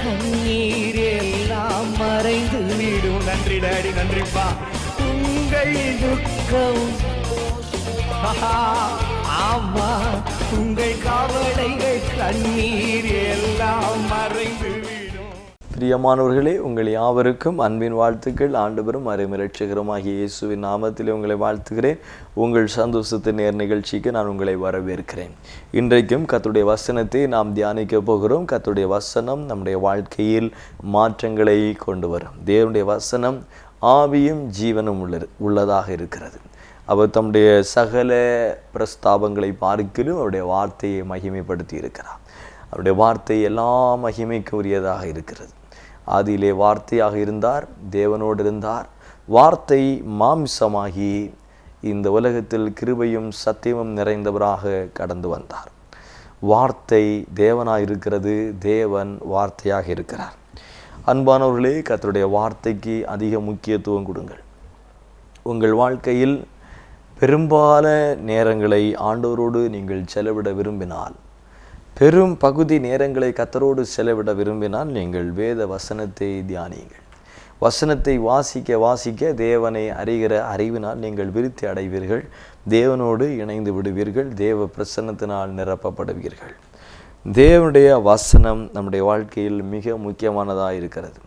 கண்ணீர் எல்லாம் மறைந்து விடும். நன்றி டாடி, நன்றிப்பா. உங்கள் துக்கம் ஆமா, உங்கள் கவலைகள் கண்ணீர் எல்லாம் மறைந்து விடும். பிரியமானவர்களே, உங்கள் யாவருக்கும் அன்பின் வாழ்த்துக்கள். ஆண்டவரும் இரட்சகருமாகிய இயேசுவின் நாமத்தில் உங்களை வாழ்த்துகிறேன். உங்கள் சந்தோஷத்தின் நேர் நிகழ்ச்சிக்கு நான் உங்களை வரவேற்கிறேன். இன்றைக்கும் கர்த்தருடைய வசனத்தை நாம் தியானிக்க போகிறோம். கர்த்தருடைய வசனம் நம்முடைய வாழ்க்கையில் மாற்றங்களை கொண்டு வரும். தேவனுடைய வசனம் ஆவியும் ஜீவனும் உள்ளதாக இருக்கிறது. அவர் தம்முடைய சகல பிரஸ்தாபங்களை பார்க்கிலும் அவருடைய வார்த்தையை மகிமைப்படுத்தி இருக்கிறார். அவருடைய வார்த்தை எல்லா மகிமைக்கு உரியதாக இருக்கிறது. ஆதியிலே வார்த்தையாக இருந்தார், தேவனோடு இருந்தார். வார்த்தை மாம்சமாகி இந்த உலகத்தில் கிருபையும் சத்தியமும் நிறைந்தவராக கடந்து வந்தார். வார்த்தை தேவனாக இருக்கிறது, தேவன் வார்த்தையாக இருக்கிறார். அன்பானவர்களே, கர்த்தருடைய வார்த்தைக்கு அதிக முக்கியத்துவம் கொடுங்கள். உங்கள் வாழ்க்கையில் பெரும்பாலான நேரங்களை ஆண்டவரோடு நீங்கள் செலவிட விரும்பினால், பெரும் பகுதி நேரங்களை கர்த்தரோடு செலவிட விரும்பினால், நீங்கள் வேத வசனத்தை தியானியுங்கள். வசனத்தை வாசிக்க வாசிக்க தேவனை அறிகிற அறிவினால் நீங்கள் விருத்தி அடைவீர்கள். தேவனோடு இணைந்து விடுவீர்கள். தேவ பிரசன்னத்தினால் நிரப்பப்படுவீர்கள். தேவனுடைய வசனம் நம்முடைய வாழ்க்கையில் மிக முக்கியமானதாக இருக்கிறது.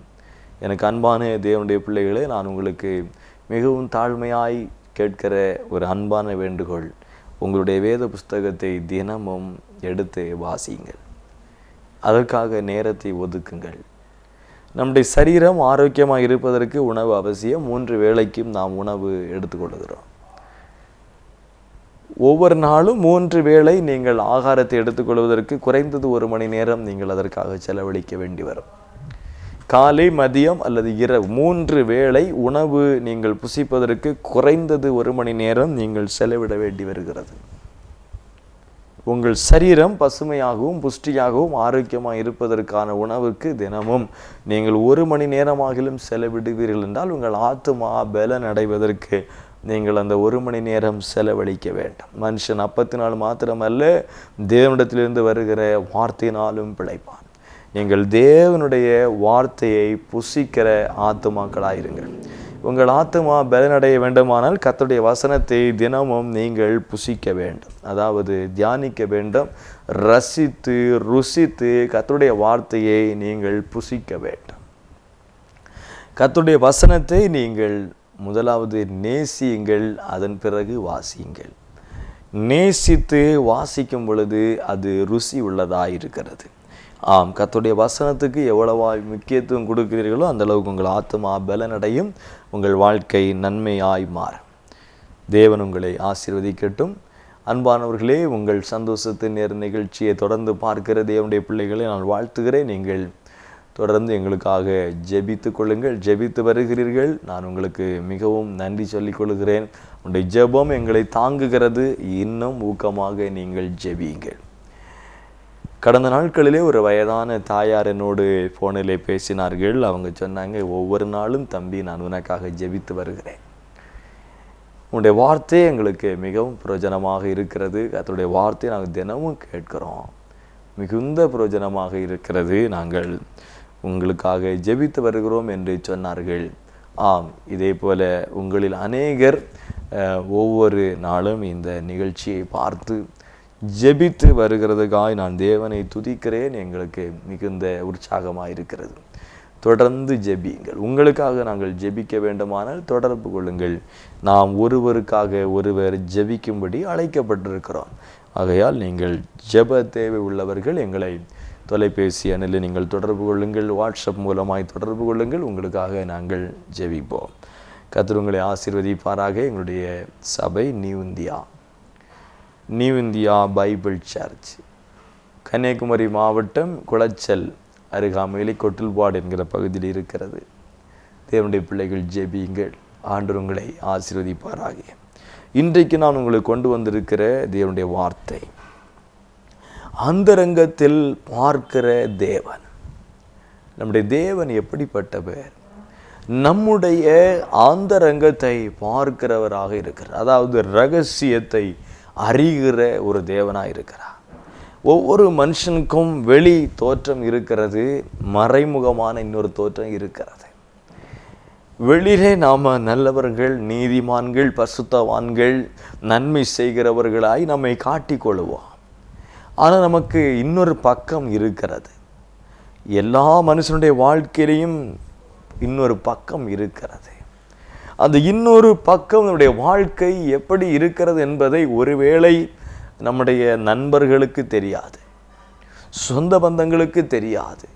எனக்கு அன்பான தேவனுடைய பிள்ளைகளே, நான் உங்களுக்கு மிகவும் தாழ்மையாய் கேட்கிற ஒரு அன்பான வேண்டுகோள், உங்களுடைய வேத புஸ்தகத்தை தினமும் எடுத்து வாசியுங்கள். அதற்காக நேரத்தை ஒதுக்குங்கள். நம்முடைய சரீரம் ஆரோக்கியமாக இருப்பதற்கு உணவு அவசியம். 3 வேளைக்கும் நாம் உணவு எடுத்துக்கொள்கிறோம். ஒவ்வொரு நாளும் 3 வேளை நீங்கள் ஆகாரத்தை எடுத்துக்கொள்வதற்கு குறைந்தது 1 மணி நேரம் நீங்கள் அதற்காக செலவழிக்க வேண்டி வரும். காலை, மதியம் அல்லது இரவு 3 வேளை உணவு நீங்கள் புசிப்பதற்கு குறைந்தது 1 மணி நேரம் நீங்கள் செலவிட வேண்டி வருகிறது. உங்கள் சரீரம் பசுமையாகவும் புஷ்டியாகவும் ஆரோக்கியமாக இருப்பதற்கான உணவுக்கு தினமும் நீங்கள் 1 மணி நேரமாகிலும் செலவிடுவீர்கள் என்றால், உங்கள் ஆத்துமா பலன் அடைவதற்கு நீங்கள் அந்த 1 மணி நேரம் செலவழிக்க வேண்டும். மனுஷன் அப்பத்தினால் மாத்திரமல்ல, தேவனிடத்திலிருந்து வருகிற வார்த்தையினாலும் பிழைப்பான். நீங்கள் தேவனுடைய வார்த்தையை புசிக்கிற ஆத்துமாக்களாயிருங்கள். உங்கள் ஆத்துமா பலனடைய வேண்டுமானால் கர்த்தருடைய வசனத்தை தினமும் நீங்கள் புசிக்க வேண்டும். அதாவது தியானிக்க வேண்டும். ரசித்து ருசித்து கர்த்தருடைய வார்த்தையை நீங்கள் புசிக்க வேண்டும். கர்த்தருடைய வசனத்தை நீங்கள் முதலாவது நேசியுங்கள், அதன் பிறகு வாசியுங்கள். நேசித்து வாசிக்கும் பொழுது அது ருசி உள்ளதாக இருக்கிறது. ஆம், கர்த்தருடைய வசனத்துக்கு எவ்வளவா முக்கியத்துவம் கொடுக்கிறீர்களோ அந்த அளவுக்கு உங்கள் ஆத்துமா பலனடையும், உங்கள் வாழ்க்கை நன்மையாய் மாறும். தேவன் உங்களை ஆசீர்வதிக்கட்டும். அன்பானவர்களே, உங்கள் சந்தோஷத்தின் நேர நிகழ்ச்சியை தொடர்ந்து பார்க்கிற தேவனுடைய பிள்ளைகளை நான் வாழ்த்துகிறேன். நீங்கள் தொடர்ந்து எங்களுக்காக ஜெபித்து கொள்ளுங்கள். ஜெபித்து வருகிறீர்கள். நான் உங்களுக்கு மிகவும் நன்றி சொல்லிக் கொள்கிறேன். உங்களுடைய ஜெபம் எங்களை தாங்குகிறது. இன்னும் ஊக்கமாக நீங்கள் ஜெபியுங்கள். கடந்த நாட்களிலே ஒரு வயதான தாயார் என்னோடு ஃபோனிலே பேசினார்கள். அவங்க சொன்னாங்க, ஒவ்வொரு நாளும் தம்பி நான் உனக்காக ஜெபித்து வருகிறேன். உன்னுடைய வார்த்தை எங்களுக்கு மிகவும் பிரயோஜனமாக இருக்கிறது. அதனுடைய வார்த்தை நாங்கள் தினமும் கேட்கிறோம். மிகுந்த பிரயோஜனமாக இருக்கிறது. நாங்கள் உங்களுக்காக ஜெபித்து வருகிறோம் என்று சொன்னார்கள். ஆம், இதே போல உங்களில் அநேகர் ஒவ்வொரு நாளும் இந்த நிகழ்ச்சியை பார்த்து ஜெபித்து வருகிறதுக்காக நான் தேவனை துதிக்கிறேன். எங்களுக்கு மிகுந்த உற்சாகமாக இருக்கிறது. தொடர்ந்து ஜெபியுங்கள். உங்களுக்காக நாங்கள் ஜெபிக்க வேண்டுமானால் தொடர்பு கொள்ளுங்கள். நாம் ஒருவருக்காக ஒருவர் ஜெபிக்கும்படி அழைக்கப்பட்டிருக்கிறோம். ஆகையால் நீங்கள் ஜெப தேவை உள்ளவர்கள் எங்களை தொலைபேசி அணில் நீங்கள் தொடர்பு கொள்ளுங்கள். வாட்ஸ்அப் மூலமாய் தொடர்பு கொள்ளுங்கள். உங்களுக்காக நாங்கள் ஜெபிப்போம். கர்த்தர் உங்களை ஆசீர்வதிப்பாராக. எங்களுடைய சபை New India Bible Church, Kanyakumari மாவட்டம் குளச்சல் அருகாமையில் கொட்டில்பாடு என்கிற பகுதியில் இருக்கிறது. தேவனுடைய பிள்ளைகள் ஜெபியுங்கள். ஆண்டவர் உங்களை ஆசீர்வதிப்பாராக. இன்றைக்கு நான் உங்களுக்கு கொண்டு வந்திருக்கிற தேவனுடைய வார்த்தை, அந்தரங்கத்தில் பார்க்கிற தேவன். நம்முடைய தேவன் எப்படிப்பட்டவர்? நம்முடைய ஆந்தரங்கத்தை பார்க்கிறவராக இருக்கிறார். அதாவது ரகசியத்தை அறிகிற ஒரு தேவனாக இருக்கிறார். ஒவ்வொரு மனுஷனுக்கும் வெளி தோற்றம் இருக்கிறது, மறைமுகமான இன்னொரு தோற்றம் இருக்கிறது. வெளியிலே நாம் நல்லவர்கள், நீதிமான்கள், பசுத்தவான்கள், நன்மை செய்கிறவர்களாய் நம்மை காட்டிக்கொள்வோம். ஆனால் நமக்கு இன்னொரு பக்கம் இருக்கிறது. எல்லா மனுஷனுடைய வாழ்க்கையிலையும் இன்னொரு பக்கம் இருக்கிறது. அந்த இன்னொரு பக்கம் நம்முடைய வாழ்க்கை எப்படி இருக்கிறது என்பதை ஒருவேளை நம்முடைய நண்பர்களுக்கு தெரியாது, சொந்த பந்தங்களுக்கு தெரியாது,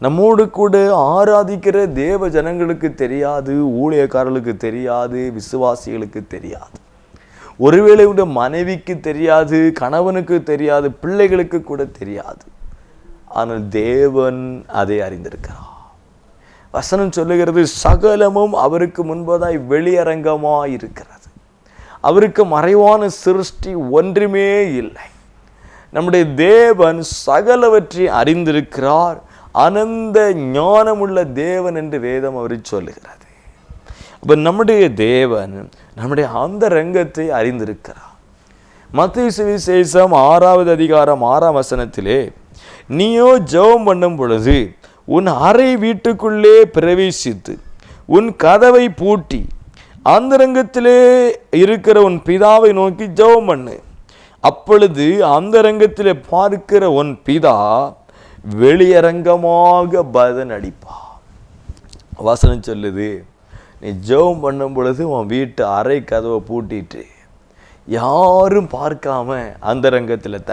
நம்மோடு கூட ஆராதிக்கிற தேவ ஜனங்களுக்கு தெரியாது, ஊழியக்காரர்களுக்கு தெரியாது, விசுவாசிகளுக்கு தெரியாது, ஒருவேளை உடைய மனைவிக்கு தெரியாது, கணவனுக்கு தெரியாது, பிள்ளைகளுக்கு கூட தெரியாது. ஆனால் தேவன் அதை அறிந்திருக்கிறார். வசனம் சொல்லுகிறது, சகலமும் அவருக்கு முன்பதாய் வெளியரங்கமாய் இருக்கிறது. அவருக்கு மறைவான சிருஷ்டி ஒன்றுமே இல்லை. நம்முடைய தேவன் சகலவற்றை அறிந்திருக்கிறார். அனந்த ஞானமுள்ள தேவன் என்று வேதம் அவர் சொல்லுகிறது. அப்ப நம்முடைய தேவன் நம்முடைய அந்த ரங்கத்தை அறிந்திருக்கிறார். மத்தேயு சுவிசேஷம் 6வது அதிகாரம் 6ஆம் வசனத்திலே, நீயோ ஜெபம் பண்ணும் பொழுது உன் அறை வீட்டுக்குள்ளே பிரவேசித்து உன் கதவை பூட்டி அந்தரங்கத்திலே இருக்கிற உன் பிதாவை நோக்கி ஜெபம் பண்ணு. அப்பொழுது அந்தரங்கத்திலே பார்க்கிற உன் பிதா வெளியரங்கமாக பதில் அளிப்பா. வசனம் சொல்லுது, நீ ஜெபம் பண்ணும் பொழுது உன் வீட்டு அறை கதவை பூட்டிட்டு யாரும் பார்க்காம அந்தரங்கத்தில்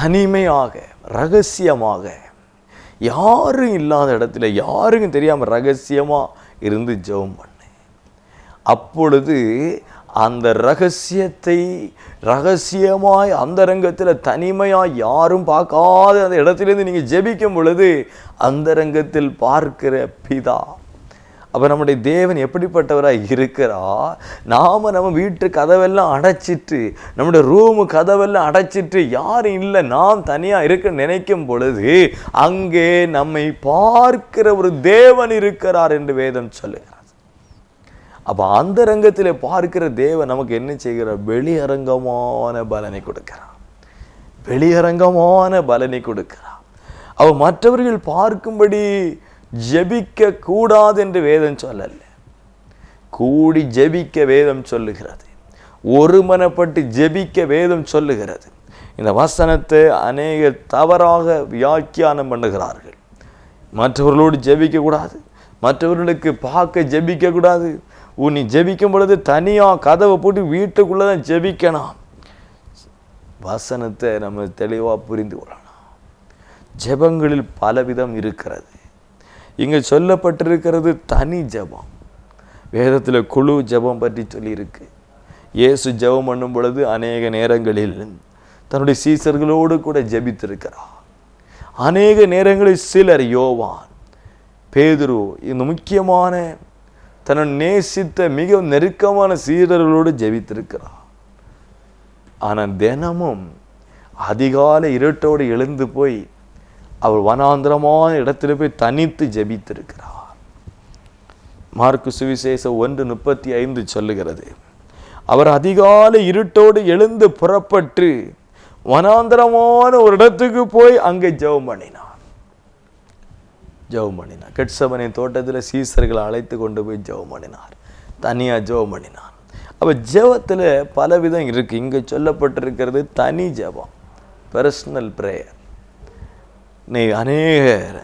தனிமையாக ரகசியமாக, யாரும் இல்லாத இடத்துல யாருக்கும் தெரியாம ரகசியமா இருந்து ஜெபம் பண்ணு. அப்பொழுது அந்த ரகசியமாய் அந்தரங்கத்தில் தனிமையாய் யாரும் பார்க்காத அந்த இடத்திலிருந்து நீங்கள் ஜெபிக்கும் பொழுது அந்தரங்கத்தில் பார்க்கிற பிதா. அப்போ நம்முடைய தேவன் எப்படிப்பட்டவராக இருக்கிறார்? நம்ம வீட்டு கதவெல்லாம் அடைச்சிட்டு, நம்முடைய ரூமு கதவெல்லாம் அடைச்சிட்டு யாரும் இல்லை, நாம் தனியாக இருக்க நினைக்கும் பொழுது அங்கே நம்மை பார்க்கிற ஒரு தேவன் இருக்கிறார் என்று வேதம் சொல்லுகிறார். அப்போ அந்த ரங்கத்தில் பார்க்கிற தேவன் நமக்கு என்ன செய்கிறார்? வெளியரங்கமான பலனை கொடுக்கிறார். அவ மற்றவர்கள் பார்க்கும்படி ஜெபிக்க கூடாது என்று வேதம் சொல்லல, கூடி ஜெபிக்க வேதம் சொல்லுகிறது, ஒருமனப்பட்டு ஜெபிக்க வேதம் சொல்லுகிறது. இந்த வசனத்தை அநேக தவறாக வியாக்கியானம் பண்ணுகிறார்கள். மற்றவர்களோடு ஜெபிக்க கூடாது, மற்றவர்களுக்கு பார்க்க ஜெபிக்க கூடாது, நீ ஜெபிக்கும் பொழுது தனியாக கதவை போட்டு வீட்டுக்குள்ளே தான் ஜெபிக்கணும். வசனத்தை நம்ம தெளிவாக புரிந்து கொள்ளலாம். ஜெபங்களில் பலவிதம் இருக்கிறது. இங்கே சொல்லப்பட்டிருக்கிறது தனி ஜெபம். வேதத்தில் குழு ஜெபம் பற்றி சொல்லியிருக்கு. இயேசு ஜெபம் பண்ணும் பொழுது அநேக நேரங்களில் தன்னுடைய சீசர்களோடு கூட ஜெபித்திருக்கிறார். அநேக நேரங்களில் சிலர், யோவான், பேதுரு, இந்த முக்கியமான தன்னை நேசித்த மிக நெருக்கமான சீடர்களோடு ஜெபித்திருக்கிறார். ஆனால் தினமும் அதிகாலை இருட்டோடு எழுந்து போய் அவர் வனாந்திரமான இடத்துல போய் தனித்து ஜெபித்திருக்கிறார். மார்க்கு சுவிசேஷம் 1:35 சொல்லுகிறது, அவர் அதிகாலை இருட்டோடு எழுந்து புறப்பட்டு வனாந்திரமான ஒரு இடத்துக்கு போய் அங்கே ஜெபம் பண்ணினார். கெட்சமனே தோட்டத்தில் சீசர்களை அழைத்து கொண்டு போய் ஜெபம் பண்ணினார், தனியாக ஜெபம் பண்ணினார். அப்போ ஜெபத்தில் பலவிதம் இருக்கு. இங்கே சொல்லப்பட்டிருக்கிறது தனி ஜெபம், பர்சனல் பிரேயர். நீ அநேகர்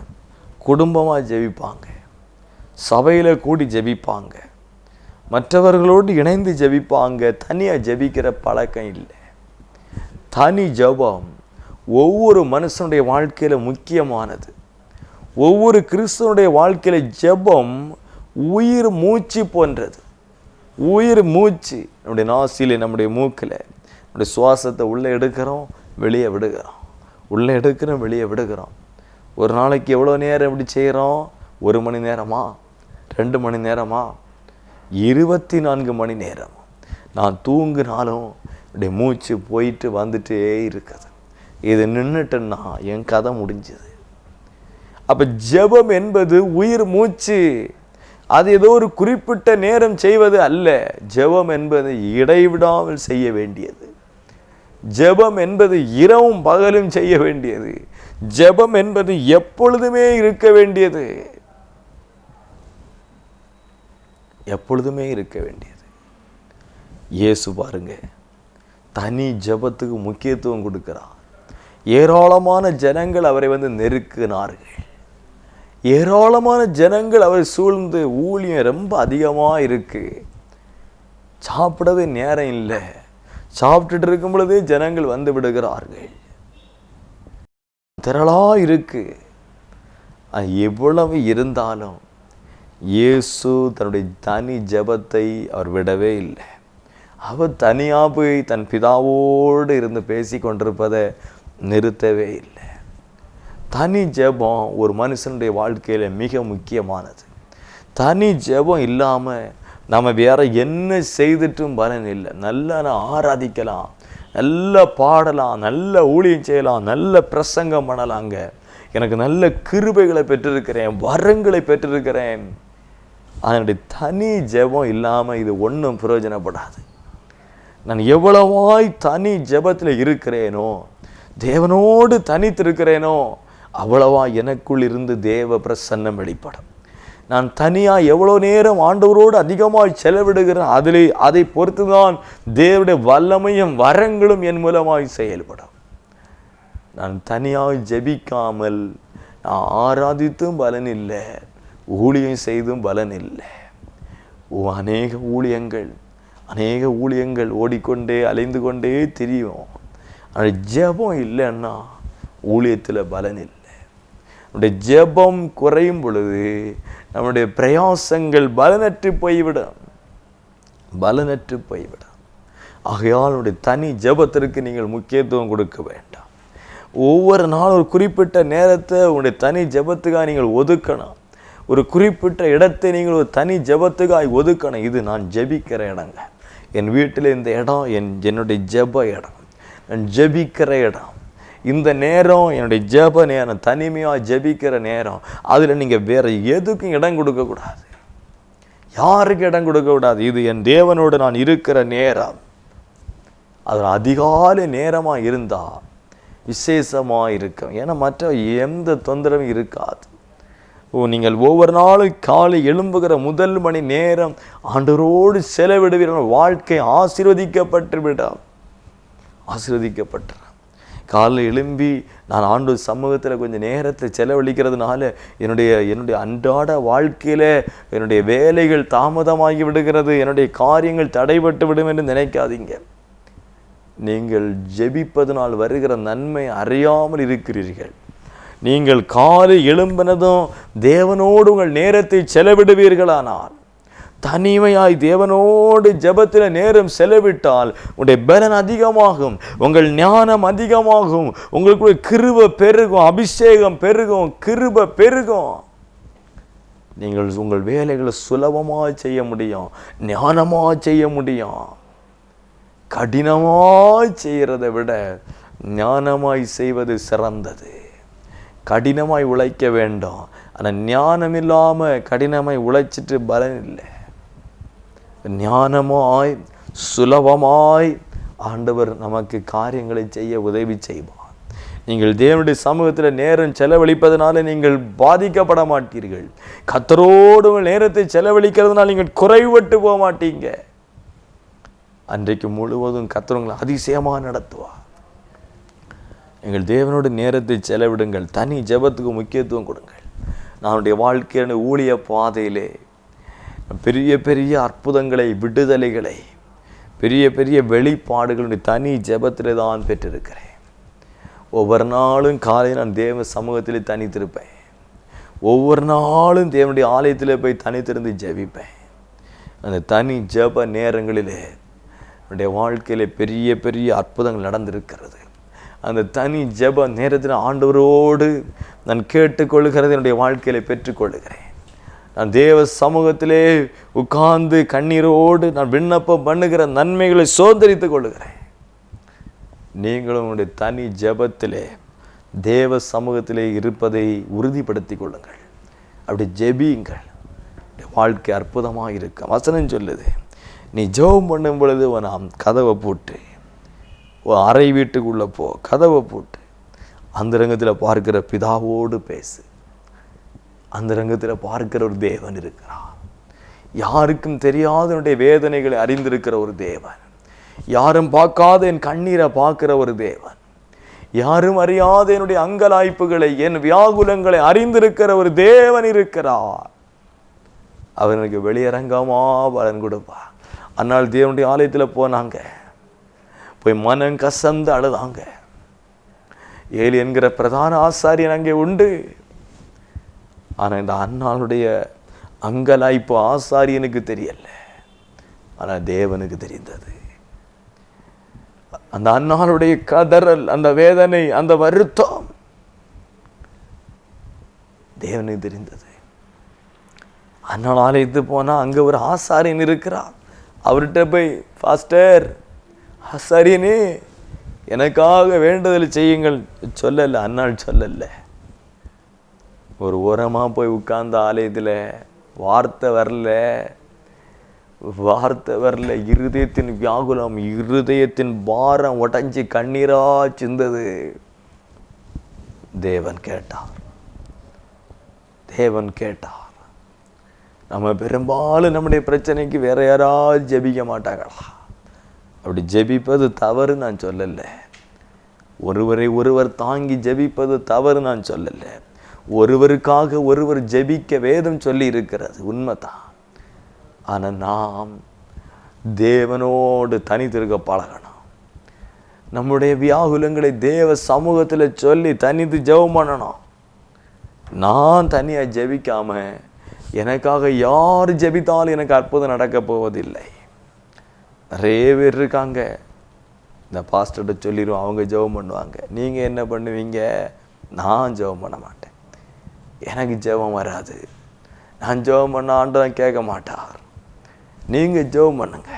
குடும்பமாக ஜெபிப்பாங்க, சபையில் கூடி ஜெபிப்பாங்க, மற்றவர்களோடு இணைந்து ஜெபிப்பாங்க. தனியாக ஜெபிக்கிற பழக்கம் இல்லை. தனி ஜெபம் ஒவ்வொரு மனுஷனுடைய வாழ்க்கையில் முக்கியமானது. ஒவ்வொரு கிறிஸ்தவனுடைய வாழ்க்கையில் ஜெபம் உயிர் மூச்சு போன்றது. உயிர் மூச்சு நம்முடைய நாசிலே, நம்முடைய மூக்கில் நம்முடைய சுவாசத்தை உள்ளே எடுக்கிறோம், வெளியே விடுகிறோம், உள்ளே எடுக்கிறோம், வெளியே விடுகிறோம். ஒரு நாளைக்கு எவ்வளோ நேரம் எப்படி செய்கிறோம்? 1 மணி நேரமா, 2 மணி நேரமா, 24 மணி நேரம். நான் தூங்குனாலும் என்னுடைய மூச்சு போயிட்டு வந்துட்டே இருக்குது. இது நின்றுட்டுன்னா என் கதை முடிஞ்சது. அப்போ ஜெபம் என்பது உயிர் மூச்சு. அது ஏதோ ஒரு குறிப்பிட்ட நேரம் செய்வது அல்ல. ஜெபம் என்பது இடைவிடாமல் செய்ய வேண்டியது. ஜெபம் என்பது இரவும் பகலும் செய்ய வேண்டியது. ஜெபம் என்பது எப்பொழுதுமே இருக்க வேண்டியது. எப்பொழுதுமே இருக்க வேண்டியது. இயேசு பாருங்க, தனி ஜெபத்துக்கு முக்கியத்துவம் கொடுக்கிறார். ஏராளமான ஜனங்கள் அவரை நெருக்கினார்கள். ஏராளமான ஜனங்கள் அவரை சூழ்ந்து, ஊழியம் ரொம்ப அதிகமாக இருக்கு, சாப்பிடவே நேரம் இல்லை, சாப்பிட்டுட்டு இருக்கும் பொழுதே ஜனங்கள் வந்து விடுகிறார்கள், திரளா இருக்கு. எவ்வளவு இருந்தாலும் இயேசு தன்னுடைய தனி ஜெபத்தை அவர் விடவே இல்லை. அவர் தனியா போய் தன் பிதாவோடு இருந்து பேசி கொண்டிருப்பதை நிறுத்தவே இல்லை. தனி ஜெபம் ஒரு மனுஷனுடைய வாழ்க்கையில மிக முக்கியமானது. தனி ஜெபம் இல்லாம நம்ம வேற என்ன செய்துட்டும் பலன் இல்லை. நல்லா ஆராதிக்கலாம், நல்லா பாடலாம், நல்ல ஊழியம் செய்யலாம், நல்ல பிரசங்கம் பண்ணலாங்க, எனக்கு நல்ல கிருபைகளை பெற்றிருக்கிறேன், வரங்களை பெற்றிருக்கிறேன். அதனுடைய தனி ஜெபம் இல்லாமல் இது ஒன்றும் பிரயோஜனப்படாது. நான் எவ்வளவாய் தனி ஜெபத்தில் இருக்கிறேனோ, தேவனோடு தனித்திருக்கிறேனோ, அவ்வளவா எனக்குள் இருந்து தேவ பிரசன்னம் வெளிப்படும். நான் தனியாக எவ்வளோ நேரம் ஆண்டவரோடு அதிகமாக செலவிடுகிறேன், அதை பொறுத்து தான் தேவனுடைய வல்லமையும் வரங்களும் என் மூலமாய் செயல்படும். நான் தனியாக ஜெபிக்காமல் நான் ஆராதித்தும் பலன் இல்லை, ஊழியம் செய்தும் பலன் இல்லை. அநேக ஊழியங்கள் ஓடிக்கொண்டே அலைந்து கொண்டே தெரியும். ஆனால் ஜெபம் இல்லைன்னா ஊழியத்தில் பலன் இல்லை. நம்முடைய ஜெபம் குறையும் பொழுது நம்முடைய பிரயாசங்கள் பலனற்று போய்விடும். ஆகையால் நம்முடைய தனி ஜெபத்திற்கு நீங்கள் முக்கியத்துவம் கொடுக்க வேண்டாம். ஒவ்வொரு நாளும் ஒரு குறிப்பிட்ட நேரத்தை உங்களுடைய தனி ஜெபத்துக்காக நீங்கள் ஒதுக்கணும். ஒரு குறிப்பிட்ட இடத்தை நீங்கள் ஒரு தனி ஜெபத்துக்காக ஒதுக்கணும். இது நான் ஜெபிக்கிற இடங்க, என் வீட்டில் இந்த இடம் என்னுடைய ஜெப இடம், நான் ஜெபிக்கிற இடம். இந்த நேரம் என்னுடைய ஜெப நேரம், தனிமையாக ஜெபிக்கிற நேரம். அதில் நீங்கள் வேற எதுக்கும் இடம் கொடுக்கக்கூடாது, யாருக்கு இடம் கொடுக்கக்கூடாது. இது என் தேவனோடு நான் இருக்கிற நேரம். அதில் அதிகாலை நேரமாக இருந்தால் விசேஷமாக இருக்கும். ஏன்னா மற்ற எந்த தொந்தரவும் இருக்காது. நீங்கள் ஒவ்வொரு நாளும் காலை எழும்புகிற முதல் மணி நேரம் ஆண்டவரோடு செலவிடுவீர்கள், வாழ்க்கை ஆசீர்வதிக்கப்பட்டுவிடும். காலை எழும்பி நான் ஆண்டவர் சமூகத்தில் கொஞ்சம் நேரத்தை செலவழிக்கிறதுனால என்னுடைய அன்றாட வாழ்க்கையில் என்னுடைய வேலைகள் தாமதமாகி விடுகிறது, என்னுடைய காரியங்கள் தடைபட்டு விடும் என்று நினைக்காதீங்க. நீங்கள் ஜெபிப்பதனால் வருகிற நன்மை அறியாமல் இருக்கிறீர்கள். நீங்கள் காலை எழும்பினதும் தேவனோடு உங்கள் நேரத்தை செலவிடுவீர்களானால், தனிமையாய் தேவனோடு ஜெபத்தில் நேரம் செலவிட்டால் உங்களுடைய பலன் அதிகமாகும், உங்கள் ஞானம் அதிகமாகும், உங்களுக்கு கிருபை பெருகும், அபிஷேகம் பெருகும், கிருபை பெருகும். நீங்கள் உங்கள் வேலைகளை சுலபமாக செய்ய முடியும், ஞானமாக செய்ய முடியும். கடினமாய் செய்கிறதை விட ஞானமாய் செய்வது சிறந்தது. கடினமாய் உழைக்க வேண்டும், ஆனால் ஞானம் இல்லாமல் கடினமாய் உழைச்சிட்டு பலன் இல்லை. ஞானமாய் சுலபமாய் ஆண்டவர் நமக்கு காரியங்களை செய்ய உதவி செய்வார். நீங்கள் தேவனுடைய சமூகத்தில் நேரம் செலவழிப்பதனால நீங்கள் பாதிக்கப்பட மாட்டீர்கள். கர்த்தரோடு நேரத்தை செலவழிக்கிறதுனால நீங்கள் குறைபட்டு போக மாட்டீங்க. அன்றைக்கு முழுவதும் கர்த்தர் உங்களை அதிசயமாக நடத்துவார். எங்கள் தேவனோட நேரத்தை செலவிடுங்கள், தனி ஜெபத்துக்கு முக்கியத்துவம் கொடுங்கள். நம்முடைய வாழ்க்கையான ஊழிய பாதையிலே பெரிய பெரிய அற்புதங்களை, விடுதலைகளை, பெரிய பெரிய வெளிப்பாடுகளுடைய தனி ஜெபத்திலே தான் பெற்றிருக்கிறேன். ஒவ்வொரு நாளும் காலை நான் தேவ சமூகத்திலே தனித்திருப்பேன். ஒவ்வொரு நாளும் தேவனுடைய ஆலயத்தில் போய் தனித்திருந்து ஜெபிப்பேன். அந்த தனி ஜெப நேரங்களிலே என்னுடைய வாழ்க்கையிலே பெரிய பெரிய அற்புதங்கள் நடந்திருக்கிறது. அந்த தனி ஜெப நேரத்தில் ஆண்டவரோடு நான் கேட்டுக்கொள்கிறது என்னுடைய வாழ்க்கையில பெற்றுக்கொள்கிறேன். நான் தேவ சமூகத்திலே உட்கார்ந்து கண்ணீரோடு நான் விண்ணப்பம் பண்ணுகிற நன்மைகளை சோதரித்துக் கொள்கிறேன். நீங்களும் உங்களுடைய தனி ஜெபத்திலே தேவ சமூகத்திலே இருப்பதை உறுதிப்படுத்தி கொள்ளுங்கள். அப்படி ஜெபியுங்கள், வாழ்க்கை அற்புதமாக இருக்கும். வசனம் சொல்லுது, நீ ஜெபம் பண்ணும் பொழுது நாம் கதவை போட்டு அறை வீட்டுக்குள்ளே போ, கதவை போட்டு அந்த ரங்கத்தில் பார்க்கிற பிதாவோடு பேசு. அந்த ரங்கத்தில் பார்க்கிற ஒரு தேவன் இருக்கிறார். யாருக்கும் தெரியாத என்னுடைய வேதனைகளை அறிந்திருக்கிற ஒரு தேவன், யாரும் பார்க்காத என் கண்ணீரை பார்க்கிற ஒரு தேவன், யாரும் அறியாத என்னுடைய அங்கலாய்ப்புகளை, என் வியாகுலங்களை அறிந்திருக்கிற ஒரு தேவன் இருக்கிறார். அவனுக்கு வெளியரங்கமா பலன் கொடுப்பா. அன்னால் தேவனுடைய ஆலயத்தில் போனாங்க, போய் மனம் கசந்து அழுதாங்க. ஏலி என்கிற பிரதான ஆசாரியன் அங்கே உண்டு. ஆனால் இந்த அன்னாளுடைய அங்கலாய்ப்பு ஆசாரியனுக்கு தெரியல, ஆனால் தேவனுக்கு தெரிந்தது. அந்த அன்னாளுடைய கதறல், அந்த வேதனை, அந்த வருத்தம் தேவனுக்கு தெரிந்தது. அன்னாள் ஆலயத்து போனா அங்க ஒரு ஆசாரியன் இருக்கிறார். அவர்கிட்ட போய், பாஸ்டர், ஆசாரியனே எனக்காக வேண்டுதல் செய்யுங்கள் சொல்லல. அன்னாள் சொல்லல. ஒரு ஓரமா போய் உட்கார்ந்த ஆலயத்துல வார்த்தை வரல. இருதயத்தின் வியாகுலம், இருதயத்தின் பாரம் உடைஞ்சி கண்ணீரா சிந்தது. தேவன் கேட்டார். நம்ம பெரும்பாலும் நம்முடைய பிரச்சனைக்கு வேற யாராவது ஜெபிக்க மாட்டாங்களா? அப்படி ஜெபிப்பது தவறு நான் சொல்லல. ஒருவரை ஒருவர் தாங்கி ஜெபிப்பது தவறு நான் சொல்லல. ஒருவருக்காக ஒருவர் ஜெபிக்க வேதம் சொல்லி இருக்கிறது, உண்மைதான். ஆனால் நாம் தேவனோடு தனித்திருக்க பழகணும். நம்முடைய வியாகுலங்களை தேவ சமூகத்தில் சொல்லி தனித்து ஜெபம் பண்ணணும். நான் தனியாக ஜெபிக்காம எனக்காக யார் ஜெபித்தாலும் எனக்கு அற்புதம் நடக்க போவதில்லை. நிறைய பேர் இருக்காங்க, இந்த பாஸ்டர்கிட்ட சொல்லிடுவோம், அவங்க ஜெபம் பண்ணுவாங்க. நீங்கள் என்ன பண்ணுவீங்க? நான் ஜெபம் பண்ண மாட்டேன், எனக்கு ஜெபம் வராது, நான் ஜெபம் பண்ண ஆண்டவன் கேட்க மாட்டார். நீங்கள் ஜெபம் பண்ணுங்க.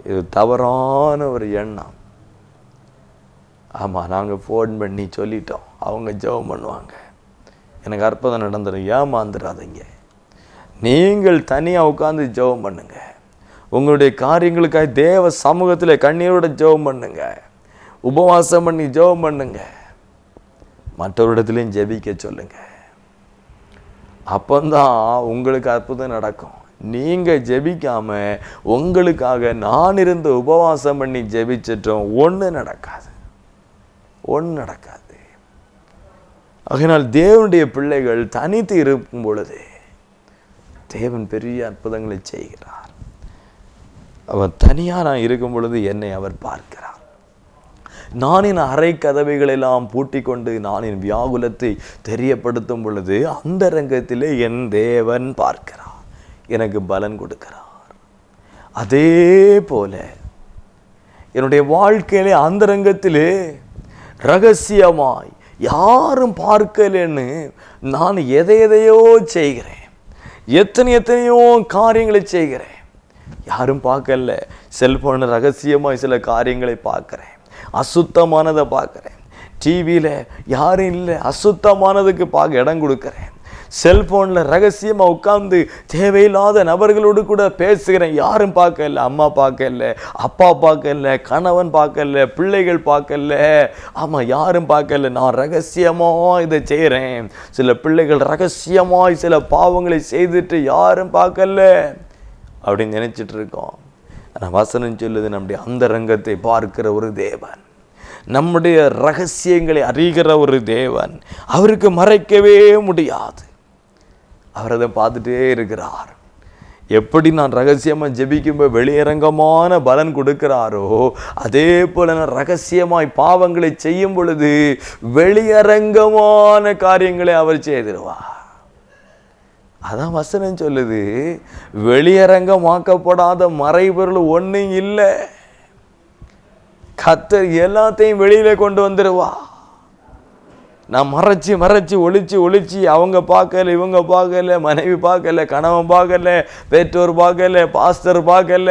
இது தவறான ஒரு எண்ணம். ஆமாம், நாங்கள் ஃபோன் பண்ணி சொல்லிட்டோம், அவங்க ஜெபம் பண்ணுவாங்க, எனக்கு அற்புதம் நடந்துடும். ஏமாந்துடாதீங்க. நீங்கள் தனியாக உட்காந்து ஜெபம் பண்ணுங்க. உங்களுடைய காரியங்களுக்காக தேவ சமூகத்தில் கண்ணீரோட ஜெபம் பண்ணுங்க. உபவாசம் பண்ணி ஜெபம் பண்ணுங்க. மற்றவரிடத்துலையும் ஜெபிக்க சொல்லுங்க. அப்பந்தான் உங்களுக்கு அற்புதம் நடக்கும். நீங்கள் ஜெபிக்காம உங்களுக்காக நான் இருந்த உபவாசம் பண்ணி ஜெபிச்சிட்டோம், ஒன்றும் நடக்காது. அதனால் தேவனுடைய பிள்ளைகள் தனித்து இருக்கும் பொழுது தேவன் பெரிய அற்புதங்களை செய்கிறார். அவர் தனியாக நான் இருக்கும் பொழுது என்னை அவர் பார்க்கிறார். நான் என் அறை கதவைகளெல்லாம் பூட்டி கொண்டு நான் என் வியாகுலத்தை தெரியப்படுத்தும் பொழுது அந்த ரங்கத்திலே என் தேவன் பார்க்கிறார், எனக்கு பலன் கொடுக்கிறார். அதே போல என்னுடைய வாழ்க்கையிலே அந்த ரங்கத்திலே ரகசியமாய் யாரும் பார்க்கலன்னு நான் எதையோ செய்கிறேன், எத்தனையோ காரியங்களை செய்கிறேன். யாரும் பார்க்கல. செல்போனில் ரகசியமாய் சில காரியங்களை பார்க்குறேன், அசுத்தமானதை பார்க்குறேன். டிவியில் யாரும் இல்லை, அசுத்தமானதுக்கு பார்க்க இடம் கொடுக்குறேன். செல்போனில் ரகசியமாக உட்கார்ந்து தேவையில்லாத நபர்களோடு கூட பேசுகிறேன். யாரும் பார்க்கல, அம்மா பார்க்கல, அப்பா பார்க்கல, கணவன் பார்க்கல, பிள்ளைகள் பார்க்கல. ஆமாம், யாரும் பார்க்கல. நான் ரகசியமாக இதை செய்கிறேன். சில பிள்ளைகள் ரகசியமாய் சில பாவங்களை செய்துட்டு யாரும் பார்க்கல அப்படின்னு நினைச்சிட்டு இருக்கோம். ஆனால் வசனம் சொல்லுது, நம்முடைய அந்த ரங்கத்தை பார்க்கிற ஒரு தேவன், நம்முடைய ரகசியங்களை அறிகிற ஒரு தேவன், அவருக்கு மறைக்கவே முடியாது. அவர் அதை பார்த்துட்டே இருக்கிறார். எப்படி நான் ரகசியமாக ஜெபிக்கும்போது வெளியரங்கமான பலன் கொடுக்கிறாரோ, அதே போல நான் ரகசியமாய் பாவங்களை செய்யும் பொழுது வெளியரங்கமான காரியங்களை அவர் செய்திருவார். அதான் வசனம் சொல்லுது, வெளியரங்கமாக்கப்படாத மறைபொருள் ஒன்றும் இல்லை. கர்த்தர் எல்லாத்தையும் வெளியில கொண்டு வந்துடுவா. நான் மறைச்சி ஒளிச்சு அவங்க பார்க்கல, இவங்க பார்க்கல, மனைவி பார்க்கல, கணவன் பார்க்கல, பெற்றோர் பார்க்கல, பாஸ்டர் பார்க்கல,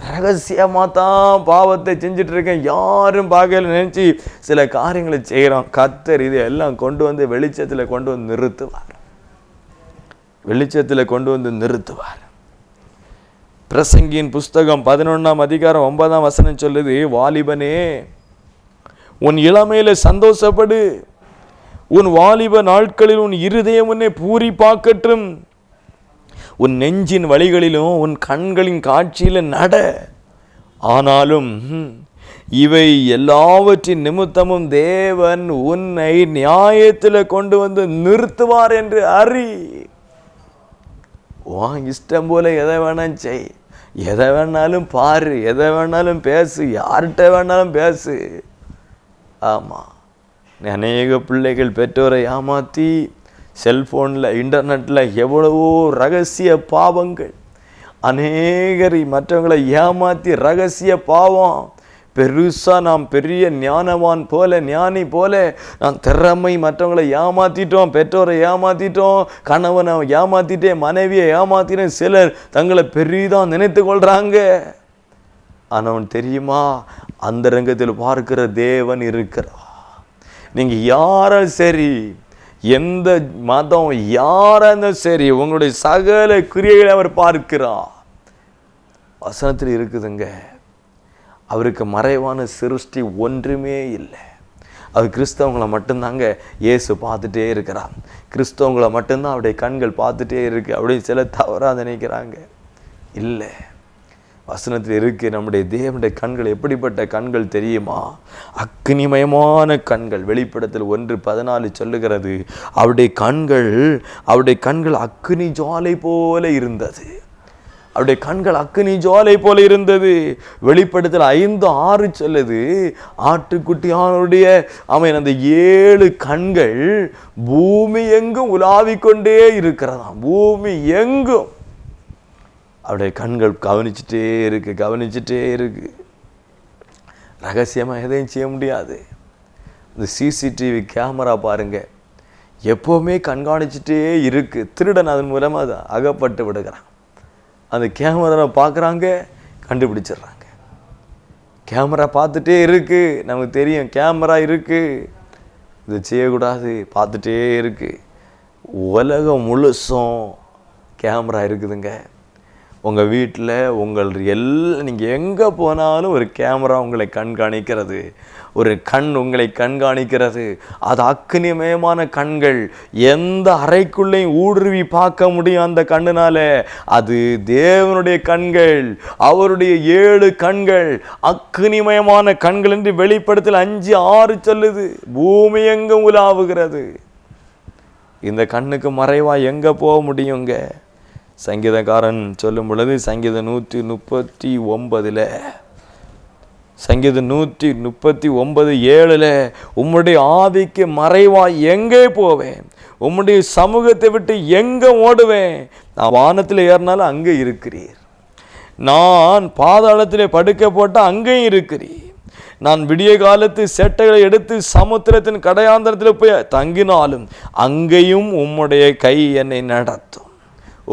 ரகசியமாக தான் பாவத்தை செஞ்சுட்டு இருக்கேன், யாரும் பார்க்கல நினைச்சு சில காரியங்களை செய்கிறோம். கர்த்தர் இது எல்லாம் கொண்டு வந்து வெளிச்சத்தில் கொண்டு வந்து நிறுத்துவார். பிரசங்கியின் புஸ்தகம் 11ஆம் அதிகாரம் 9ஆம் வசனம் சொல்லுது, வாலிபனே உன் இளமையில சந்தோஷப்படு, உன் வாலிப நாட்களில் உன் இருதயம் உன்னை பூரிப்பாக்கட்டும், உன் நெஞ்சின் வழிகளிலும் உன் கண்களின் காட்சியில நட. ஆனாலும் இவை எல்லாவற்றின் நிமித்தமும் தேவன் உன்னை நியாயத்தில் கொண்டு வந்து நிறுத்துவார் என்று அறி. இஷ்டம் போல எதை வேணாலும் செய், எதை வேணாலும் பாரு, எதை வேணாலும் பேசு, யார்கிட்ட வேணாலும் பேசு. ஆமாம், அநேக பிள்ளைகள் பெற்றோரை ஏமாற்றி செல்ஃபோனில் இன்டர்நெட்டில் எவ்வளவோ ரகசிய பாவங்கள், அநேகரை மற்றவங்களை ஏமாற்றி ரகசிய பாவம். பெருசாக நாம் பெரிய ஞானவான் போல, ஞானி போல நான் திறமை மற்றவங்களை ஏமாற்றிட்டோம், பெற்றோரை ஏமாற்றிட்டோம், கணவனை ஏமாற்றிட்டேன், மனைவியை ஏமாற்றினேன். சிலர் தங்களை பெரிதாக நினைத்து கொள்கிறாங்க. ஆனால் தெரியுமா, அந்த ரங்கத்தில் பார்க்கிற தேவன் இருக்கிறார். நீங்கள் யாரும் சரி, எந்த மதம் யாராலும் சரி, உங்களுடைய சகல கிரியைகளை அவர் பார்க்கிறார். வசனத்தில் இருக்குதுங்க, அவருக்கு மறைவான சிருஷ்டி ஒன்றுமே இல்லை. அவர் கிறிஸ்தவங்களை மட்டும்தாங்க இயேசு பார்த்துட்டே இருக்கிறார். கிறிஸ்தவங்களை மட்டும்தான் அவருடைய கண்கள் பார்த்துட்டே இருக்கு அப்படின்னு சில தவறாக நினைக்கிறாங்க. இல்லை, வசனத்தில் இருக்கு, நம்முடைய தேவனுடைய கண்கள் எப்படிப்பட்ட கண்கள் தெரியுமா? அக்னிமயமான கண்கள். வெளிப்படத்தில் 1:14 சொல்லுகிறது, அவருடைய கண்கள் அக்னி ஜுவாலை போல இருந்தது. அவருடைய கண்கள் அக்னி ஜுவாலை போல இருந்தது. வெளிப்படத்தில் 5:6 சொல்லுது, ஆட்டுக்குட்டியானுடைய அந்த 7 கண்கள் பூமி எங்கும் உலாவிக்கொண்டே இருக்கிறதாம். பூமி எங்கும் அவருடைய கண்கள் கவனிச்சுட்டே இருக்கு. ரகசியமாக எதையும் செய்ய முடியாது. இந்த சிசிடிவி கேமரா பாருங்க, எப்போவுமே கண்காணிச்சுட்டே இருக்கு. திருடன் அதன் மூலமாக அதை அகப்பட்டு விடுகிறான். அந்த கேமரா பார்க்குறாங்க, கண்டுபிடிச்சிடுறாங்க. கேமரா பார்த்துட்டே இருக்கு, நமக்கு தெரியும் கேமரா இருக்கு, இது செய்யக்கூடாது, பார்த்துட்டே இருக்கு. உலகம் முழுசும் கேமரா இருக்குதுங்க. உங்கள் வீட்டில் நீங்கள் எங்கே போனாலும் ஒரு கேமரா உங்களை கண்காணிக்கிறது, ஒரு கண் உங்களை கண்காணிக்கிறது. அது அக்னிமயமான கண்கள். எந்த அறைக்குள்ளேயும் ஊடுருவி பார்க்க முடியும் அந்த கண்ணுனால. அது தேவனுடைய கண்கள், அவருடைய 7 கண்கள் அக்னிமயமான கண்கள் என்று வெளிப்படத்தில் 5:6 சொல்லுது. பூமி எங்கும் உலாவுகிறது. இந்த கண்ணுக்கு மறைவா எங்கே போக முடியுங்க? சங்கீதக்காரன் சொல்லும் பொழுது சங்கீதம் 139 சங்கீதம் 139:7 உம்முடைய ஆவிக்கு மறைவாய் எங்கே போவேன்? உம்முடைய சமூகத்தை விட்டு எங்கே ஓடுவேன்? நான் வானத்தில் ஏறினாலும் அங்கே இருக்கிறீர், நான் பாதாளத்திலே படுக்க போட்டால் அங்கேயும் இருக்கிறீர், நான் விடிய காலத்து செட்டைகளை எடுத்து சமுத்திரத்தின் கடையாந்தரத்தில் போய் தங்கினாலும் அங்கேயும் உம்முடைய கை என்னை நடத்தும்,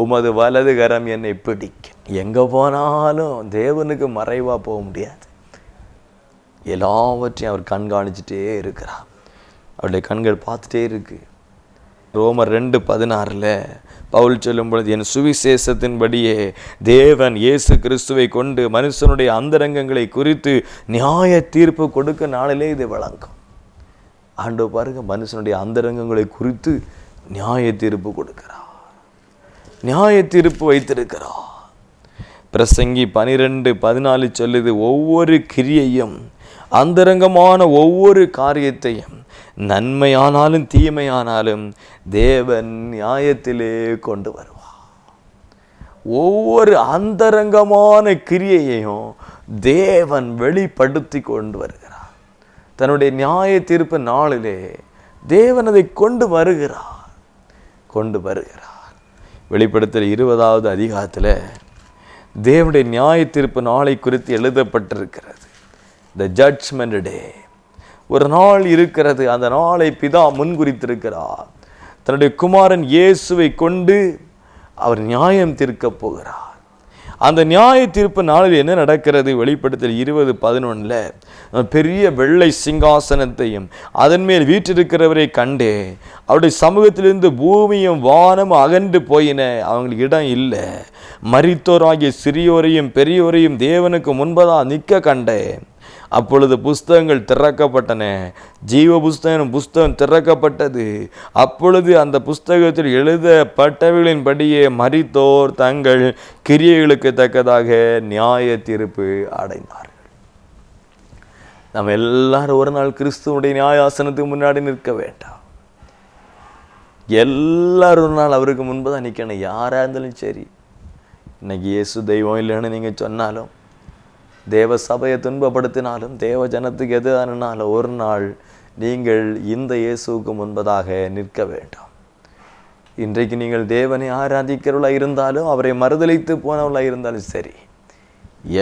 உமது வலது கரம் என்னை பிடிக்கும். எங்கே போனாலும் தேவனுக்கு மறைவாக போக முடியாது. எல்லாவற்றையும் அவர் கண்காணிச்சுட்டே இருக்கிறார். அவருடைய கண்கள் பார்த்துட்டே இருக்கு. ரோமர் 2:16 பவுல் சொல்லும் பொழுது, என் சுவிசேஷத்தின்படியே தேவன் இயேசு கிறிஸ்துவை கொண்டு மனுஷனுடைய அந்தரங்கங்களை குறித்து நியாய தீர்ப்பு கொடுக்க நாளிலே இது விளங்கும். ஆண்டவர் பாருங்க, மனுஷனுடைய அந்தரங்கங்களை குறித்து நியாய தீர்ப்பு கொடுக்கிறார், நியாய தீர்ப்பு வைத்திருக்கிறார். பிரசங்கி 12:14 சொல்லுது, ஒவ்வொரு கிரியையும் அந்தரங்கமான ஒவ்வொரு காரியத்தையும் நன்மையானாலும் தீமையானாலும் தேவன் நியாயத்திலே கொண்டு வருவார். ஒவ்வொரு அந்தரங்கமான கிரியையையும் தேவன் வெளிப்படுத்தி கொண்டு வருகிறார். தன்னுடைய நியாய தீர்ப்பு நாளிலே தேவன் அதை கொண்டு வருகிறார். வெளிப்படுத்தல் 20வது அதிகாரத்தில் தேவனுடைய நியாய தீர்ப்பு நாளை குறித்து எழுதப்பட்டிருக்கிறது. த ஜட்ஜ்மெண்ட் டே, ஒரு நாள் இருக்கிறது. அந்த நாளை பிதா முன்குறித்திருக்கிறார். தன்னுடைய குமாரன் இயேசுவை கொண்டு அவர் நியாயம் தீர்க்க போகிறார். அந்த நியாய தீர்ப்பு நாளில் என்ன நடக்கிறது? வெளிப்படுத்தல் 20:11 பெரிய வெள்ளை சிங்காசனத்தையும் அதன் மேல் வீற்றிருக்கிறவரை கண்டே. அவருடைய சமூகத்திலிருந்து பூமியும் வானமும் அகன்று போயின. அவங்களுக்கு இடம் இல்லை. மரித்தோராகிய சிறியோரையும் பெரியோரையும் தேவனுக்கு முன்பதாக நிற்க கண்டேன். அப்பொழுது புஸ்தகங்கள் திறக்கப்பட்டன. ஜீவ புஸ்தகம் திறக்கப்பட்டது. அப்பொழுது அந்த புஸ்தகத்தில் எழுதப்பட்டவைகளின்படியே மரித்தோர் தங்கள் கிரியைகளுக்கு தக்கதாக நியாய தீர்ப்பு அடைந்தார்கள். நம்ம எல்லாரும் ஒரு நாள் கிறிஸ்துவனுடைய நியாயாசனத்துக்கு முன்னாடி நிற்க வேண்டாம். எல்லாரும் ஒரு நாள் அவருக்கு முன்பதான் நிற்கணும். யாராக இருந்தாலும் சரி. இன்னைக்கு இயேசு தெய்வம் இல்லைன்னு நீங்கள் சொன்னாலும், தேவ சபையை துன்பப்படுத்தினாலும், தேவ ஜனத்துக்கு எதிரானாலும், ஒரு நாள் நீங்கள் இந்த இயேசுவுக்கு முன்பதாக நிற்க வேண்டாம். இன்றைக்கு நீங்கள் தேவனை ஆராதிக்கிறவர்களாக இருந்தாலும், அவரை மறுதலித்து போனவர்களாக இருந்தாலும் சரி,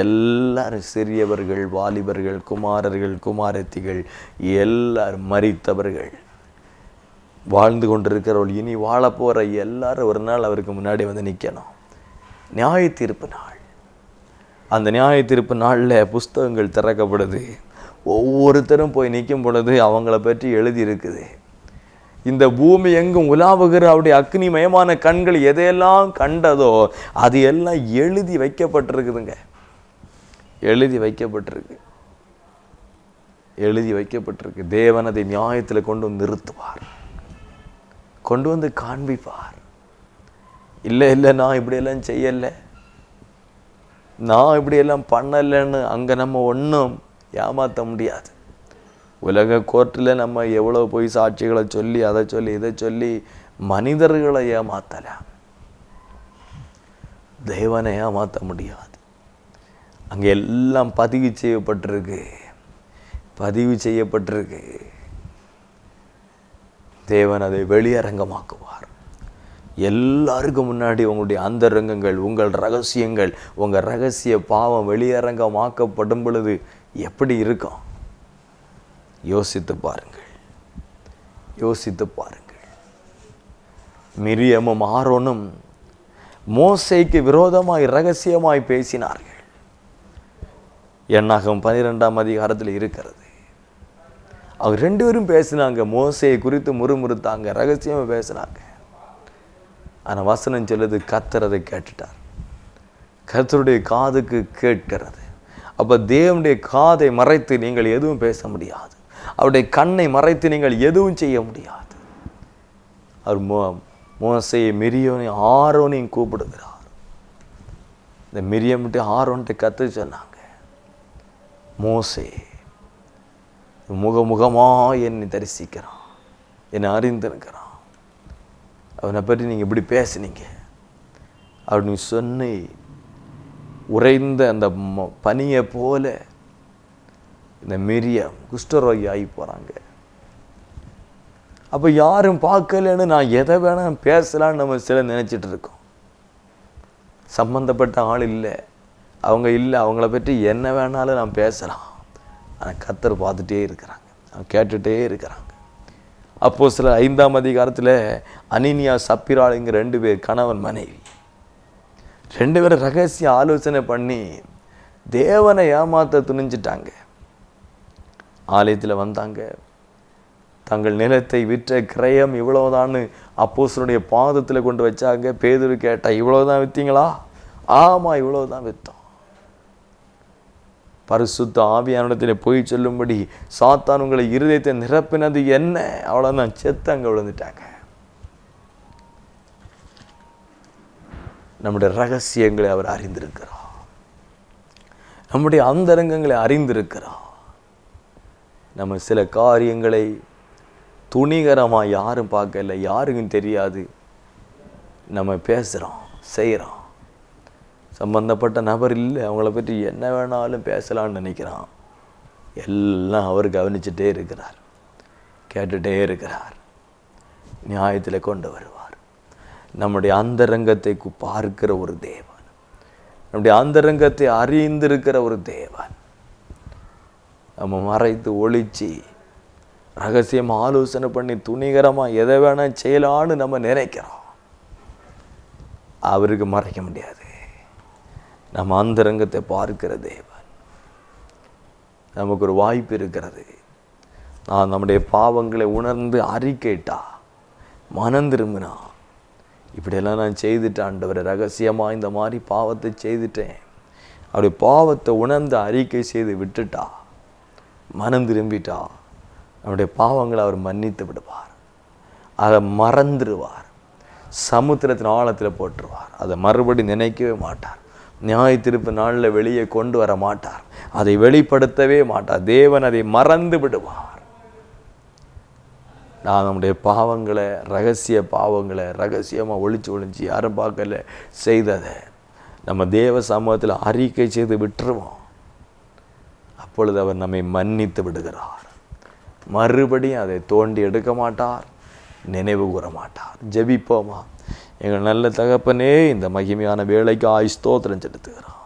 எல்லாரும் சிறியவர்கள், வாலிபர்கள், குமாரர்கள், குமாரத்திகள், எல்லாரும் மரித்தவர்கள், வாழ்ந்து கொண்டிருக்கிறவர்கள், இனி வாழப்போகிற எல்லாரும் ஒரு நாள் அவருக்கு முன்னாடி வந்து நிற்கணும். நியாய தீர்ப்பு நாள். அந்த நியாய தீர்ப்பு நாளில் புஸ்தகங்கள் திறக்கப்படுது. ஒவ்வொருத்தரும் போய் நிற்கும் பொழுது அவங்கள பற்றி எழுதி இருக்குது. இந்த பூமி எங்கும் உலாவுகிற அவருடைய அக்னிமயமான கண்கள் எதையெல்லாம் கண்டதோ அது எல்லாம் எழுதி வைக்கப்பட்டிருக்குதுங்க. எழுதி வைக்கப்பட்டிருக்கு. தேவன் அதை நியாயத்தில் கொண்டு வந்து நிறுத்துவார், கொண்டு வந்து காண்பிப்பார். இல்லை நான் இப்படியெல்லாம் செய்யலை, நான் இப்படியெல்லாம் பண்ணலைன்னு அங்கே நம்ம ஒன்றும் ஏமாற்ற முடியாது. உலக கோர்ட்டில் நம்ம எவ்வளோ போய் சாட்சிகளை சொல்லி அதை சொல்லி இதை சொல்லி மனிதர்களை ஏமாற்றலாம், தேவனை ஏமாற்ற முடியாது. அங்கே எல்லாம் பதிவு செய்யப்பட்டிருக்கு. தேவன் அதை வெளியரங்கமாக்குவார். எல்லாருக்கும் முன்னாடி உங்களுடைய அந்தரங்கங்கள், உங்கள் ரகசியங்கள், உங்கள் ரகசிய பாவம் வெளியரங்கமாக்கப்படும் பொழுது எப்படி இருக்கும்? யோசித்து பாருங்கள். மிரியமும் ஆரோனும் மோசேக்கு விரோதமாய் ரகசியமாய் பேசினார்கள். என்னாகும் 12ஆம் அதிகாரத்தில் இருக்கிறது. அவங்க 2 பேரும் பேசினாங்க. மோசேயை குறித்து முறுமுறுத்தாங்க, ரகசியமாக பேசினாங்க. ஆனால் வசனம் சொல்லுது, கர்த்தர் அதை கேட்டுட்டார். கர்த்தருடைய காதுக்கு கேட்கிறது. அப்போ தேவனுடைய காதை மறைத்து நீங்கள் எதுவும் பேச முடியாது. அவருடைய கண்ணை மறைத்து நீங்கள் எதுவும் செய்ய முடியாது. அவர் மோசேயை மிரியோனையும் ஆரோனையும் கூப்பிடுகிறார். இந்த மிரியம்ட்டு ஆரோன்ட்டு கற்று சொன்னாங்க, மோசே முகமுகமாக என்னை தரிசிக்கிறான், என்னை அறிந்திருக்கிறான், அவனை பற்றி நீங்கள் இப்படி பேசுனீங்க அப்படின்னு சொன்னி உறைந்த அந்த பனியை போல இந்த மிரியம் குஷ்டரோகி ஆகி போகிறாங்க. அப்போ யாரும் பார்க்கலன்னு நான் எதை வேணால் பேசலான்னு நம்ம சில நினச்சிட்டு இருக்கோம். சம்பந்தப்பட்ட ஆள் இல்லை, அவங்க இல்லை, அவங்கள பற்றி என்ன வேணாலும் நான் பேசலாம். ஆனால் கர்த்தர் பார்த்துட்டே இருக்கிறாங்க, அவங்க கேட்டுகிட்டே இருக்கிறாங்க. அப்போஸ்தலர் 5ஆம் அதிகாரத்தில் அனனியா சப்பிராளுங்கிற 2 பேர், கணவன் மனைவி 2 பேரும் ரகசிய ஆலோசனை பண்ணி தேவனை ஏமாற்ற துணிஞ்சிட்டாங்க. ஆலயத்தில் வந்தாங்க. தங்கள் நிலத்தை விற்ற கிரயம் இவ்வளவுதான்னு அப்போஸ்தலருடைய பாதத்தில் கொண்டு வச்சாங்க. பேதுரு கேட்டா, இவ்வளவுதான் விற்றீங்களா? ஆமாம், இவ்வளவுதான் விற்றோம். பரிசுத்த ஆவியானிடத்தில் போய் சொல்லும்படி சாத்தான் உங்களை இருதயத்தை நிரப்பினது என்ன? அவ்வளோதான், செத்து அங்கே விழுந்துட்டாங்க. நம்முடைய ரகசியங்களை அவர் அறிந்திருக்கிறார், நம்முடைய அந்தரங்கங்களை அறிந்திருக்கிறார். நம்ம சில காரியங்களை துணிகரமாக யாரும் பார்க்கல, யாருக்கும் தெரியாது, நம்ம பேசுகிறோம், செய்கிறோம். சம்பந்தப்பட்ட நபர் இல்லை, அவங்கள பற்றி என்ன வேணாலும் பேசலான்னு நினைக்கிறான். எல்லாம் அவர் கவனிச்சுட்டே இருக்கிறார், கேட்டுகிட்டே இருக்கிறார். நியாயத்தில் கொண்டு வருவார். நம்முடைய அந்தரங்கத்தை பார்க்கிற ஒரு தேவன், நம்முடைய அந்தரங்கத்தை அறிந்திருக்கிற ஒரு தேவன். நம்ம மறைத்து ஒளிச்சு ரகசியமாக ஆலோசனை பண்ணி துணிகரமாக எதை வேணால் செய்யலான்னு நம்ம நினைக்கிறோம். அவருக்கு மறைக்க முடியாது. நம்ம அந்தரங்கத்தை பார்க்கிற தேவன். நமக்கு ஒரு வாய்ப்பு இருக்கிறது. நான் நம்முடைய பாவங்களை உணர்ந்து அறிக்கைட்டா, மனம் திரும்பினா, இப்படியெல்லாம் நான் செய்துட்டேன் ஆண்டவரே, ரகசியமாக இந்த மாதிரி பாவத்தை செய்துட்டேன், அப்படி பாவத்தை உணர்ந்து அறிக்கை செய்து விட்டுட்டா, மனம் திரும்பிட்டா, நம்முடைய பாவங்களை அவர் மன்னித்து விடுவார். அதை மறந்துடுவார். சமுத்திரத்தின் ஆழத்தில் போட்டுருவார். அதை மறுபடி நினைக்கவே மாட்டார். நியாய தீர்ப்பு நாளில் வெளியே கொண்டு வர மாட்டார். அதை வெளிப்படுத்தவே மாட்டார். தேவன் அதை மறந்து விடுவார். நான் நம்முடைய பாவங்களை, ரகசிய பாவங்களை ரகசியமாக ஒளிச்சு யாரும் பார்க்கல செய்ததை நம்ம தேவ சமூகத்தில் அறிக்கை செய்து விட்டுருவோம். அப்பொழுது அவர் நம்மை மன்னித்து விடுகிறார். மறுபடியும் அதை தோண்டி எடுக்க மாட்டார், நினைவு கூற மாட்டார். ஜெபிப்போமா? எங்கள் நல்ல தகப்பனே, இந்த மகிமையான வேலைக்கு ஸ்தோத்திரம் செலுத்துகிறார்.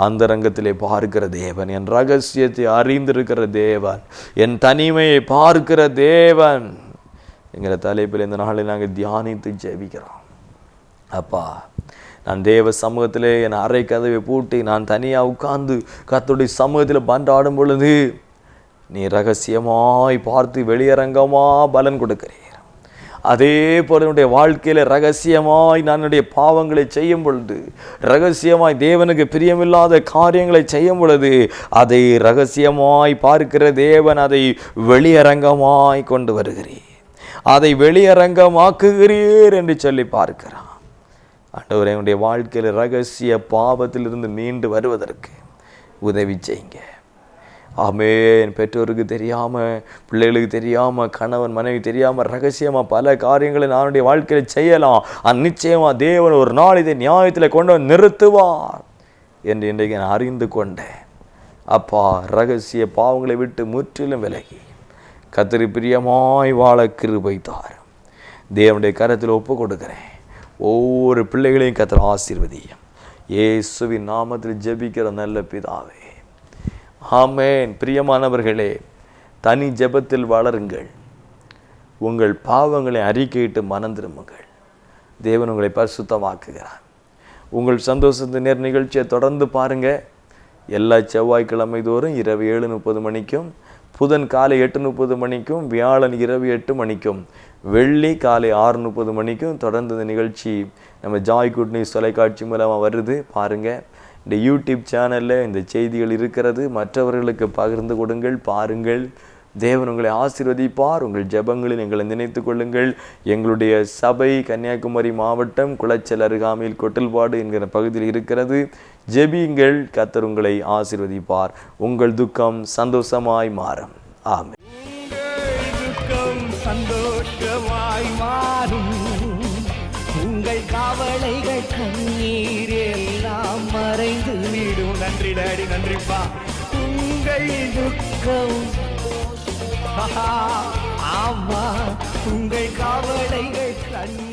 அந்தரங்கத்திலே பார்க்கிற தேவன், என் ரகசியத்தை அறிந்திருக்கிற தேவன், என் தனிமையை பார்க்கிற தேவன், எங்களை தலைப்பில் இந்த நாளில் நாங்கள் தியானித்து ஜெபிக்கிறோம். அப்பா, நான் தேவ சமூகத்திலே என் அறை கதவை பூட்டி நான் தனியாக உட்கார்ந்து கர்த்தருடைய சமூகத்தில் பண்டாடும் பொழுது நீ ரகசியமாய் பார்த்து வெளியரங்கமாக பலன் கொடுக்கிறீர். அதே போல என்னுடைய வாழ்க்கையில் ரகசியமாய் நான் என்னுடைய பாவங்களை செய்யும் பொழுது, ரகசியமாய் தேவனுக்கு பிரியமில்லாத காரியங்களை செய்யும் பொழுது, அதை ரகசியமாய் பார்க்கிற தேவன் அதை வெளியரங்கமாய் கொண்டு வருகிறீர், அதை வெளியரங்கமாக்குகிறீர் என்று சொல்லி பார்க்கிறான். ஆண்டவரே, என்னுடைய வாழ்க்கையில் ரகசிய பாவத்திலிருந்து மீண்டு வருவதற்கு உதவி செய்யுங்க. ஆமென். பெற்றோருக்கு தெரியாமல், பிள்ளைகளுக்கு தெரியாமல், கணவன் மனைவி தெரியாமல் ரகசியமாக பல காரியங்களை நானுடைய வாழ்க்கையில் செய்யலாம். நிச்சயமாக தேவன் ஒரு நாள் இதை நியாயத்தில் கொண்டு வந்து நிறுத்துவார் என்று இன்றைக்கு நான் அறிந்து கொண்டேன். அப்பா, ரகசிய பாவங்களை விட்டு முற்றிலும் விலகி கர்த்தருக்கு பிரியமாய் வாழ கிருபை தாரும். தேவனுடைய கரத்தில் ஒப்பு கொடுக்கிறேன். ஒவ்வொரு பிள்ளைகளையும் கர்த்தர் ஆசீர்வதியும். இயேசுவின் நாமத்தில் ஜெபிக்கிற நல்ல பிதாவே, ஆமென். பிரியமானவர்களே, தனி ஜெபத்தில் வளருங்கள். உங்கள் பாவங்களை அறிக்கையிட்டு மனம் திரும்புங்கள். தேவன் உங்களை பரிசுத்தமாக்குகிறார். உங்கள் சந்தோஷத்து நேர் நிகழ்ச்சியை தொடர்ந்து பாருங்கள். எல்லா செவ்வாய்க்கிழமை தோறும் இரவு 7:30 மணிக்கும், புதன் காலை 8:30 மணிக்கும், வியாழன் இரவு 8 மணிக்கும், வெள்ளி காலை 6:30 மணிக்கும் தொடர்ந்து இந்த நிகழ்ச்சி நம்ம ஜாய் குட் நியூஸ் தொலைக்காட்சி மூலமாக வருது. பாருங்கள். இந்த யூடியூப் சேனலில் இந்த செய்திகள் இருக்கிறது. மற்றவர்களுக்கு பகிர்ந்து கொடுங்கள், பாருங்கள். தேவன் உங்களை ஆசீர்வதிப்பார். உங்கள் ஜெபங்களில் எங்களை நினைத்து கொள்ளுங்கள். எங்களுடைய சபை கன்னியாகுமரி மாவட்டம் குளச்சல் அருகாமையில் கொட்டில்பாடு என்கிற பகுதியில் இருக்கிறது. ஜெபியுங்கள். கர்த்தர் உங்களை ஆசீர்வதிப்பார். உங்கள் துக்கம் சந்தோஷமாய் மாறும். ஆமென். சந்தோஷமாய் மாறும். உங்கள் கவலைகள் கண்ணீர் எல்லாம் மறைந்து விடும். நன்றி டாடி, நன்றிப்பா. உங்கள் துக்கம், ஆமா, உங்கள் கவலைகள் கண்ணீர்